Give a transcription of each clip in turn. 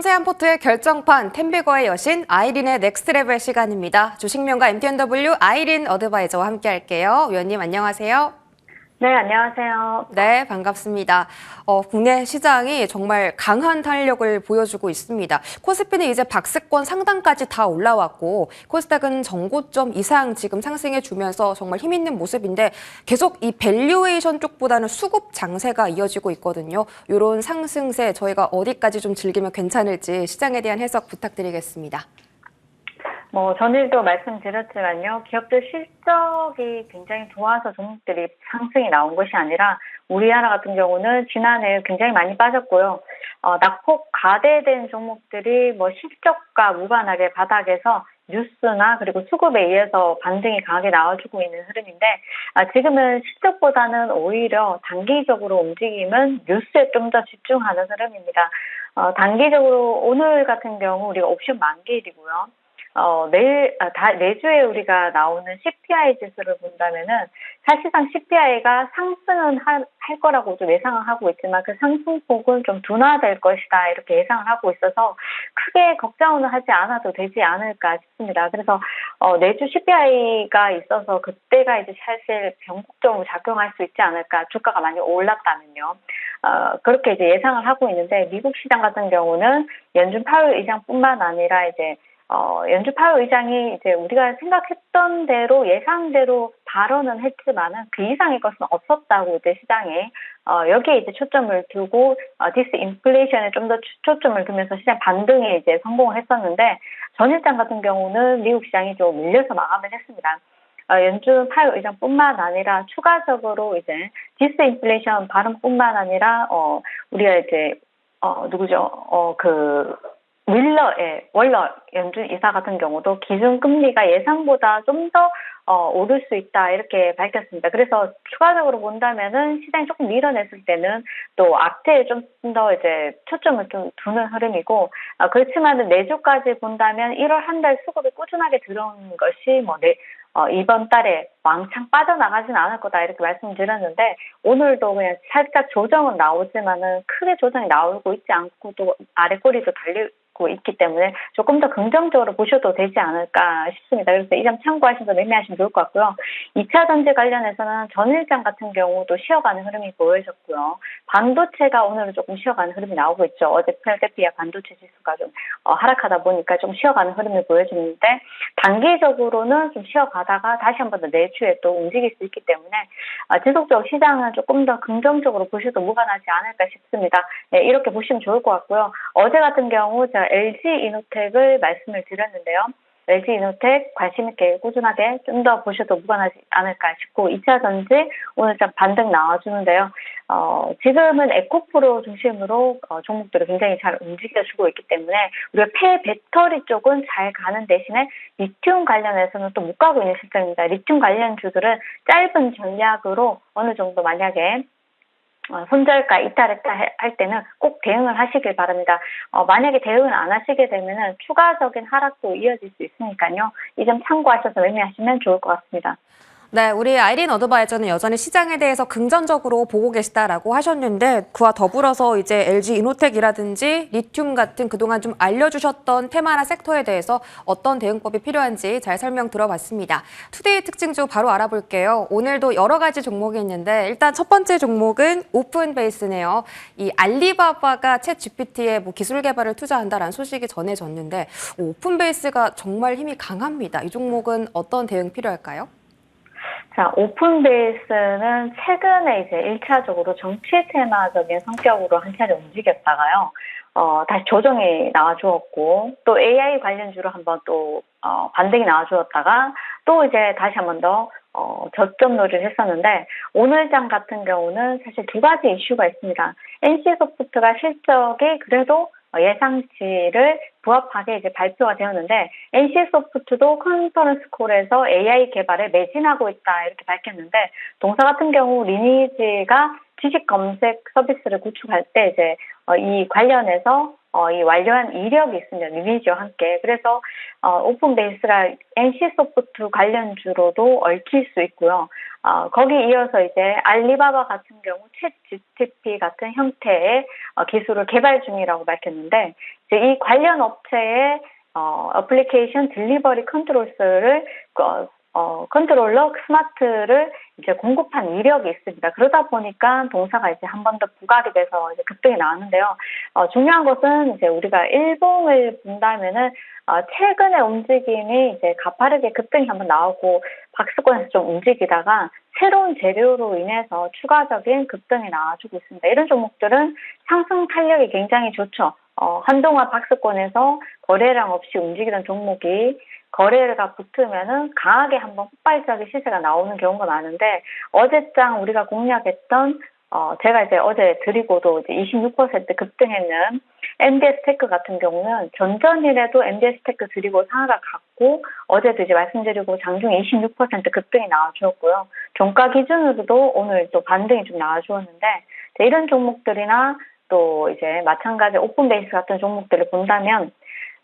섬세한 포트의 결정판, 템비거의 여신, 아이린의 넥스트 레벨 시간입니다. 주식명가 MTNW 아이린 어드바이저와 함께 할게요. 위원님 안녕하세요. 네, 안녕하세요. 네, 반갑습니다. 국내 시장이 정말 강한 탄력을 보여주고 있습니다. 코스피는 이제 박스권 상단까지 다 올라왔고 코스닥은 정고점 이상 지금 상승해주면서 정말 힘 있는 모습인데 계속 이 밸류에이션 쪽보다는 수급 장세가 이어지고 있거든요. 이런 상승세 저희가 어디까지 좀 즐기면 괜찮을지 시장에 대한 해석 부탁드리겠습니다. 전일도 말씀드렸지만요. 기업들 실적이 굉장히 좋아서 종목들이 상승이 나온 것이 아니라 우리나라 같은 경우는 지난해 굉장히 많이 빠졌고요. 낙폭 가대된 종목들이 실적과 무관하게 바닥에서 뉴스나 그리고 수급에 의해서 반등이 강하게 나와주고 있는 흐름인데 지금은 실적보다는 오히려 단기적으로 움직임은 뉴스에 좀 더 집중하는 흐름입니다. 단기적으로 오늘 같은 경우 우리가 옵션 만기일이고요. 내주에 우리가 나오는 CPI 지수를 본다면은 사실상 CPI가 상승은 할 거라고 좀 예상을 하고 있지만 그 상승폭은 좀 둔화될 것이다 이렇게 예상을 하고 있어서 크게 걱정은 하지 않아도 되지 않을까 싶습니다. 그래서 내주 CPI가 있어서 그때가 이제 사실 변곡점으로 작용할 수 있지 않을까 주가가 많이 올랐다면요. 그렇게 이제 예상을 하고 있는데 미국 시장 같은 경우는 연준 파월 의장뿐만 아니라 이제 연준 파월 의장이 이제 우리가 생각했던 대로 예상대로 발언은 했지만은 그 이상의 것은 없었다고 이제 시장에 여기에 이제 초점을 두고 디스인플레이션에 좀 더 초점을 두면서 시장 반등에 이제 성공을 했었는데 전일장 같은 경우는 미국 시장이 좀 밀려서 마감을 했습니다. 연준 파월 의장뿐만 아니라 추가적으로 이제 디스인플레이션 발언뿐만 아니라 우리가 이제 누구죠? 월러 연준 이사 같은 경우도 기준금리가 예상보다 좀 더 오를 수 있다 이렇게 밝혔습니다. 그래서 추가적으로 본다면은 시장이 조금 밀어냈을 때는 또 악재에 좀 더 이제 초점을 좀 두는 흐름이고 그렇지만은 내주까지 본다면 1월 한 달 수급이 꾸준하게 들어오는 것이 이번 달에 왕창 빠져나가진 않을 거다 이렇게 말씀드렸는데 오늘도 그냥 살짝 조정은 나오지만은 크게 조정이 나오고 있지 않고 또 아래 꼬리도 달리고 있기 때문에 조금 더 긍정적으로 보셔도 되지 않을까 싶습니다. 그래서 이 점 참고하셔서 매매하시면 좋을 것 같고요. 2차 전지 관련해서는 전일장 같은 경우도 쉬어가는 흐름이 보여졌고요. 반도체가 오늘은 조금 쉬어가는 흐름이 나오고 있죠. 어제 필라델피아 반도체 지수가 좀 하락하다 보니까 좀 쉬어가는 흐름이 보여지는데 단기적으로는 좀 쉬어가다가 다시 한 번 더 내주에 또 움직일 수 있기 때문에 지속적으로 시장은 조금 더 긍정적으로 보셔도 무관하지 않을까 싶습니다. 네, 이렇게 보시면 좋을 것 같고요. 어제 같은 경우 제가 LG이노텍을 말씀을 드렸는데요. LG이노텍 관심 있게 꾸준하게 좀 더 보셔도 무관하지 않을까 싶고 2차 전지 오늘 좀 반등 나와주는데요. 지금은 에코프로 중심으로 종목들을 굉장히 잘 움직여주고 있기 때문에 우리가 폐배터리 쪽은 잘 가는 대신에 리튬 관련해서는 또 못 가고 있는 실정입니다. 리튬 관련주들은 짧은 전략으로 어느 정도 만약에 손절가 이탈했다 할 때는 꼭 대응을 하시길 바랍니다. 만약에 대응을 안 하시게 되면은 추가적인 하락도 이어질 수 있으니까요. 이 점 참고하셔서 매매하시면 좋을 것 같습니다. 네, 우리 아이린 어드바이저는 여전히 시장에 대해서 긍정적으로 보고 계시다라고 하셨는데 그와 더불어서 이제 LG이노텍이라든지 리튬 같은 그동안 좀 알려주셨던 테마나 섹터에 대해서 어떤 대응법이 필요한지 잘 설명 들어봤습니다. 투데이 특징주 바로 알아볼게요. 오늘도 여러 가지 종목이 있는데 일단 첫 번째 종목은 오픈베이스네요. 이 알리바바가 챗 GPT에 기술 개발을 투자한다라는 소식이 전해졌는데 오픈베이스가 정말 힘이 강합니다. 이 종목은 어떤 대응 필요할까요? 자, 오픈베이스는 최근에 이제 1차적으로 정치 테마적인 성격으로 한 차례 움직였다가요. 다시 조정이 나와주었고, 또 AI 관련주로 한번 또, 반등이 나와주었다가, 또 이제 다시 한번 더, 저점 놀이를 했었는데, 오늘장 같은 경우는 사실 두 가지 이슈가 있습니다. NC소프트가 실적이 그래도 예상치를 부합하게 이제 발표가 되었는데 NC소프트도 컨퍼런스 콜에서 AI 개발에 매진하고 있다 이렇게 밝혔는데 동사 같은 경우 리니지가 지식 검색 서비스를 구축할 때 이제 이 관련해서 이 완료한 이력이 있습니다. 리니지와 함께. 그래서 오픈베이스가 NC소프트 관련주로도 얽힐 수 있고요. 거기 이어서 이제 알리바바 같은 경우 챗GPT 같은 형태의 기술을 개발 중이라고 밝혔는데, 이제 이 관련 업체의 어플리케이션 딜리버리 컨트롤러를 컨트롤러 스마트를 이제 공급한 이력이 있습니다. 그러다 보니까 동사가 이제 한 번 더 부각이 돼서 이제 급등이 나왔는데요. 중요한 것은 이제 우리가 일봉을 본다면은 최근의 움직임이 이제 가파르게 급등이 한번 나오고 박스권에서 좀 움직이다가 새로운 재료로 인해서 추가적인 급등이 나와주고 있습니다. 이런 종목들은 상승 탄력이 굉장히 좋죠. 한동안 박스권에서 거래량 없이 움직이던 종목이 거래가 붙으면은 강하게 한번 폭발적인 시세가 나오는 경우가 많은데, 어제장 우리가 공략했던 제가 이제 어제 드리고도 이제 26% 급등했는 MDS테크 같은 경우는 전전일에도 MDS테크 드리고 상하가 갔고, 어제도 이제 말씀드리고 장중에 26% 급등이 나와주었고요. 종가 기준으로도 오늘 또 반등이 좀 나와주었는데, 이런 종목들이나 또 이제 마찬가지 오픈베이스 같은 종목들을 본다면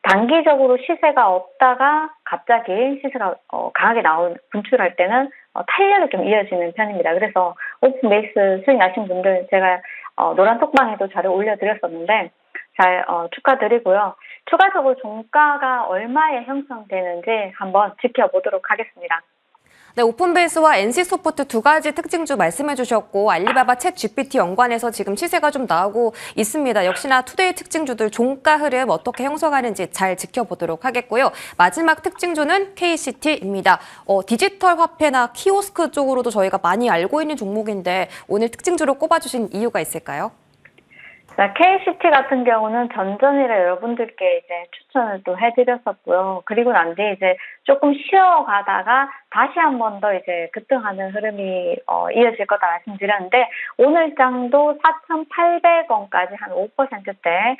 단기적으로 시세가 없다가 갑자기 시세가 강하게 분출할 때는 탄력이 좀 이어지는 편입니다. 그래서 오픈베이스 수익 나신 분들 제가 노란 톡방에도 자료 올려드렸었는데 잘 축하드리고요. 추가적으로 종가가 얼마에 형성되는지 한번 지켜보도록 하겠습니다. 네, 오픈베이스와 NC소프트 두 가지 특징주 말씀해 주셨고, 알리바바 챗GPT 연관해서 지금 시세가 좀 나오고 있습니다. 역시나 투데이 특징주들 종가 흐름 어떻게 형성하는지 잘 지켜보도록 하겠고요. 마지막 특징주는 KCT입니다. 디지털 화폐나 키오스크 쪽으로도 저희가 많이 알고 있는 종목인데 오늘 특징주로 꼽아주신 이유가 있을까요? KCT 같은 경우는 전전일에 여러분들께 이제 추천을 또 해드렸었고요. 그리고 난 뒤에 이제 조금 쉬어가다가 다시 한 번 더 이제 급등하는 흐름이 이어질 거다 말씀드렸는데, 오늘 장도 4,800원까지 한 5%대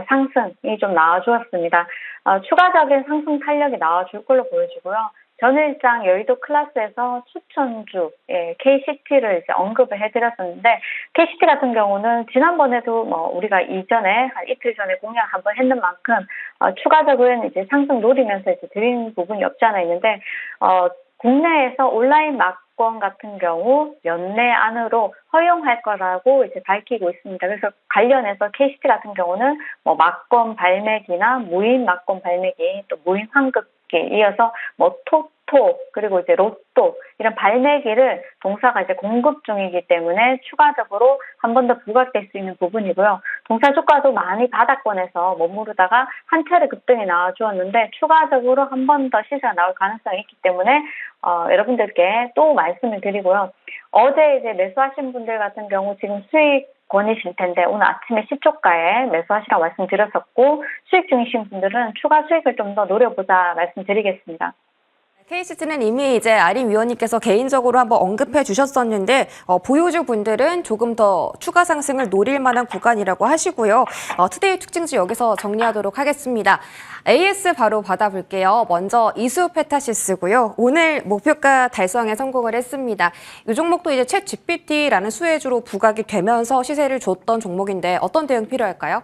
상승이 좀 나와주었습니다. 추가적인 상승 탄력이 나와줄 걸로 보여지고요. 전일장 여의도 클래스에서 추천주 KCT를 이제 언급을 해드렸었는데, KCT 같은 경우는 지난번에도 우리가 이전에 한 이틀 전에 공략 한번 했는 만큼 추가적인 이제 상승 노리면서 이제 드린 부분이 없지 않아 있는데, 국내에서 온라인 막권 같은 경우 연내 안으로 허용할 거라고 이제 밝히고 있습니다. 그래서 관련해서 KCT 같은 경우는 막권 발매기나 무인 막권 발매기, 또 무인 환급기, 이어서 토토 그리고 이제 로또 이런 발매기를 동사가 이제 공급 중이기 때문에 추가적으로 한 번 더 부각될 수 있는 부분이고요. 동사 주가도 많이 바닥권에서 머무르다가 한 차례 급등이 나와주었는데 추가적으로 한 번 더 시세가 나올 가능성이 있기 때문에 여러분들께 또 말씀을 드리고요. 어제 이제 매수하신 분들 같은 경우 지금 수익권이실 텐데 오늘 아침에 시초가에 매수하시라고 말씀드렸었고, 수익 중이신 분들은 추가 수익을 좀 더 노려보자 말씀드리겠습니다. KCT는 이미 이제 아린 위원님께서 개인적으로 한번 언급해 주셨었는데 보유주 분들은 조금 더 추가 상승을 노릴 만한 구간이라고 하시고요. 투데이 특징주 여기서 정리하도록 하겠습니다. AS 바로 받아볼게요. 먼저 이수페타시스고요. 오늘 목표가 달성에 성공을 했습니다. 이 종목도 이제 챗GPT라는 수혜주로 부각이 되면서 시세를 줬던 종목인데 어떤 대응 필요할까요?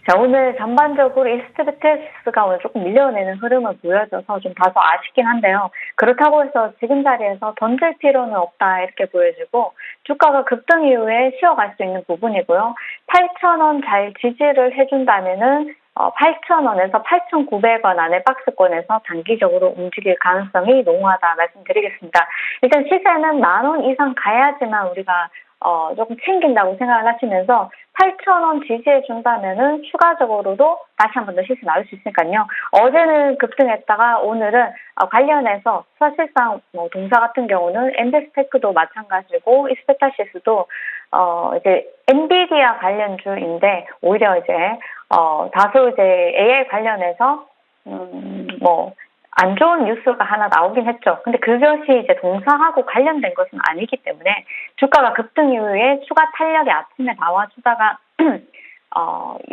자, 오늘 전반적으로 이스트베테스가 오늘 조금 밀려내는 흐름을 보여줘서 좀 다소 아쉽긴 한데요. 그렇다고 해서 지금 자리에서 던질 필요는 없다 이렇게 보여지고, 주가가 급등 이후에 쉬어갈 수 있는 부분이고요. 8,000원 잘 지지를 해준다면은 8,000원에서 8,900원 안에 박스권에서 단기적으로 움직일 가능성이 농후하다 말씀드리겠습니다. 일단 시세는 10,000원 이상 가야지만 우리가 조금 챙긴다고 생각을 하시면서 8,000원 지지해준다면은 추가적으로도 다시 한 번 더 시세 나올 수 있으니까요. 어제는 급등했다가 오늘은 관련해서 사실상 동사 같은 경우는 엔데스테크도 마찬가지고 이스페타시스도 이제 엔비디아 관련주인데 오히려 이제 다소 이제 AI 관련해서 안 좋은 뉴스가 하나 나오긴 했죠. 근데 그것이 이제 동사하고 관련된 것은 아니기 때문에 주가가 급등 이후에 추가 탄력이 아침에 나와주다가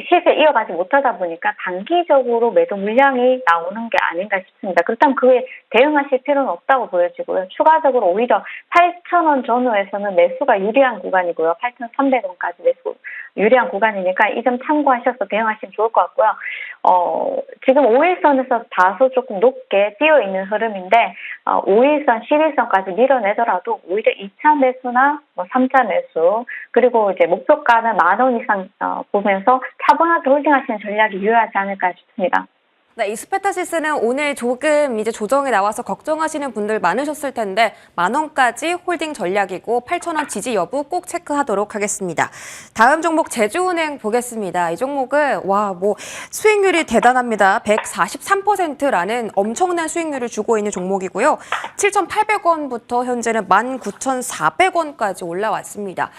시세 이어가지 못하다 보니까 단기적으로 매도 물량이 나오는 게 아닌가 싶습니다. 그렇다면 그에 대응하실 필요는 없다고 보여지고요. 추가적으로 오히려 8,000원 전후에서는 매수가 유리한 구간이고요. 8,300원까지 매수 유리한 구간이니까 이 점 참고하셔서 대응하시면 좋을 것 같고요. 지금 5일선에서 다소 조금 높게 뛰어 있는 흐름인데 5일선, 11선까지 밀어내더라도 오히려 2차 매수나 3차 매수 그리고 이제 목표가는 10,000원 이상 보면서 차분하게 홀딩하시는 전략이 유효하지 않을까 싶습니다. 네, 이 스페타시스는 오늘 조금 이제 조정이 나와서 걱정하시는 분들 많으셨을 텐데 10,000원까지 홀딩 전략이고 8,000원 지지 여부 꼭 체크하도록 하겠습니다. 다음 종목 제주은행 보겠습니다. 이 종목은 수익률이 대단합니다. 143%라는 엄청난 수익률을 주고 있는 종목이고요. 7,800원부터 현재는 19,400원까지 올라왔습니다.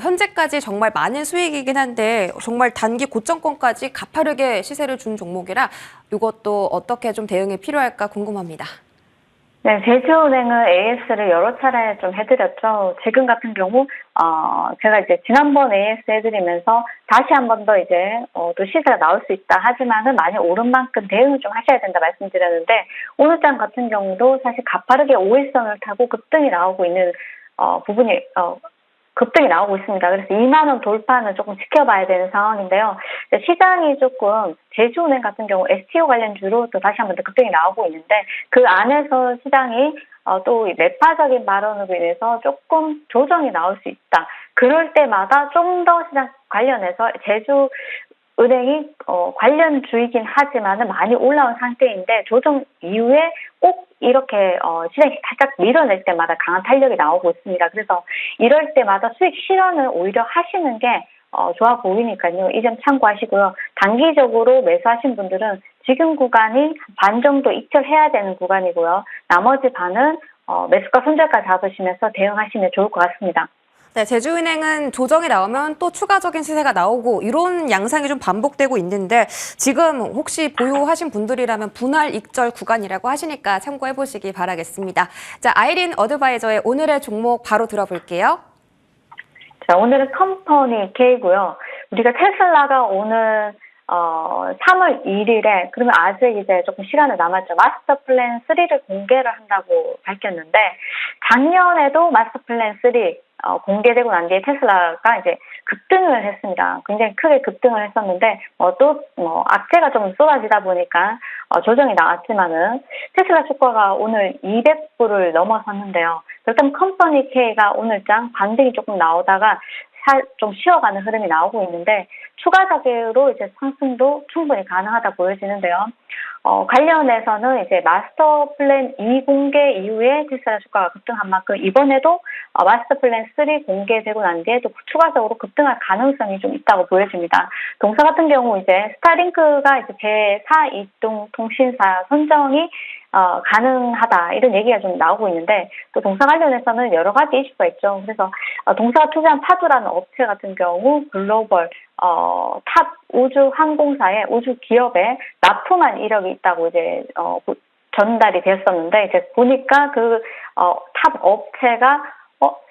현재까지 정말 많은 수익이긴 한데 정말 단기 고점권까지 가파르게 시세를 준 종목이라 이것도 어떻게 좀 대응이 필요할까 궁금합니다. 네, 제주은행은 AS를 여러 차례 좀 해드렸죠. 지금 같은 경우, 제가 이제 지난번 AS 해드리면서 다시 한 번 더 이제, 또 시세가 나올 수 있다. 하지만은 많이 오른 만큼 대응을 좀 하셔야 된다 말씀드렸는데, 오늘 장 같은 경우도 사실 가파르게 5일선을 타고 급등이 나오고 있는, 급등이 나오고 있습니다. 그래서 2만 원 돌파는 조금 지켜봐야 되는 상황인데요. 시장이 조금 제주은행 같은 경우 STO 관련주로 또 다시 한번 더 급등이 나오고 있는데 그 안에서 시장이 또 매파적인 발언으로 인해서 조금 조정이 나올 수 있다. 그럴 때마다 좀 더 시장 관련해서 제주은행이 관련주이긴 하지만은 많이 올라온 상태인데 조정 이후에 꼭 이렇게 시장이 살짝 밀어낼 때마다 강한 탄력이 나오고 있습니다. 그래서 이럴 때마다 수익 실현을 오히려 하시는 게 좋아 보이니까요. 이 점 참고하시고요. 단기적으로 매수하신 분들은 지금 구간이 반 정도 익절해야 되는 구간이고요. 나머지 반은 매수가 손절가 잡으시면서 대응하시면 좋을 것 같습니다. 네, 제주은행은 조정이 나오면 또 추가적인 시세가 나오고 이런 양상이 좀 반복되고 있는데 지금 혹시 보유하신 분들이라면 분할 익절 구간이라고 하시니까 참고해 보시기 바라겠습니다. 자, 아이린 어드바이저의 오늘의 종목 바로 들어볼게요. 자, 오늘은 컴퍼니 K고요. 우리가 테슬라가 오늘 3월 1일에 그러면 아직 이제 조금 시간이 남았죠. 마스터 플랜 3를 공개를 한다고 밝혔는데 작년에도 마스터 플랜 3 공개되고 난 뒤에 테슬라가 이제 급등을 했습니다. 굉장히 크게 급등을 했었는데 악재가 좀 쏟아지다 보니까 조정이 나왔지만은 테슬라 주가가 오늘 200불을 넘어섰는데요. 그렇다면 컴퍼니 K가 오늘장 반등이 조금 나오다가 좀 쉬어가는 흐름이 나오고 있는데 추가적으로 이제 상승도 충분히 가능하다 보여지는데요. 관련해서는 이제 마스터 플랜 2 공개 이후에 테슬라 주가가 급등한 만큼 이번에도 마스터 플랜 3 공개되고 난 뒤에 또 추가적으로 급등할 가능성이 좀 있다고 보여집니다. 동사 같은 경우 이제 스타링크가 이제 제4 이동 통신사 선정이 가능하다 이런 얘기가 좀 나오고 있는데 또 동사 관련해서는 여러 가지 이슈가 있죠. 그래서 동사가 투자한 파도라는 업체 같은 경우 글로벌 탑 우주 항공사의 우주 기업에 납품한 이력이 있다고 이제 전달이 됐었는데 이제 보니까 그 탑 업체가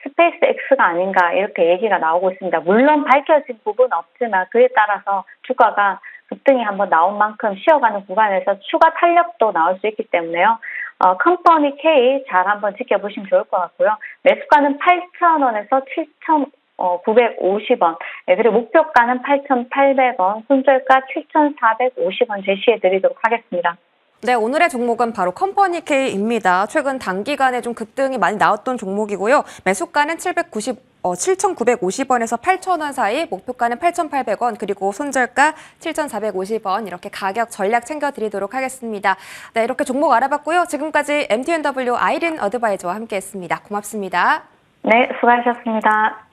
스페이스 X가 아닌가 이렇게 얘기가 나오고 있습니다. 물론 밝혀진 부분은 없지만 그에 따라서 주가가 급등이 한번 나온 만큼 쉬어가는 구간에서 추가 탄력도 나올 수 있기 때문에요. 컴퍼니 K 잘 한번 지켜보시면 좋을 것 같고요. 매수가는 8,000원에서 7,950원, 그리고 목표가는 8,800원, 손절가 7,450원 제시해드리도록 하겠습니다. 네, 오늘의 종목은 바로 컴퍼니 K입니다. 최근 단기간에 좀 급등이 많이 나왔던 종목이고요. 매수가는 7,950원에서 8,000원 사이, 목표가는 8,800원, 그리고 손절가 7,450원 이렇게 가격 전략 챙겨드리도록 하겠습니다. 네, 이렇게 종목 알아봤고요. 지금까지 MTNW 아이린 어드바이저와 함께했습니다. 고맙습니다. 네, 수고하셨습니다.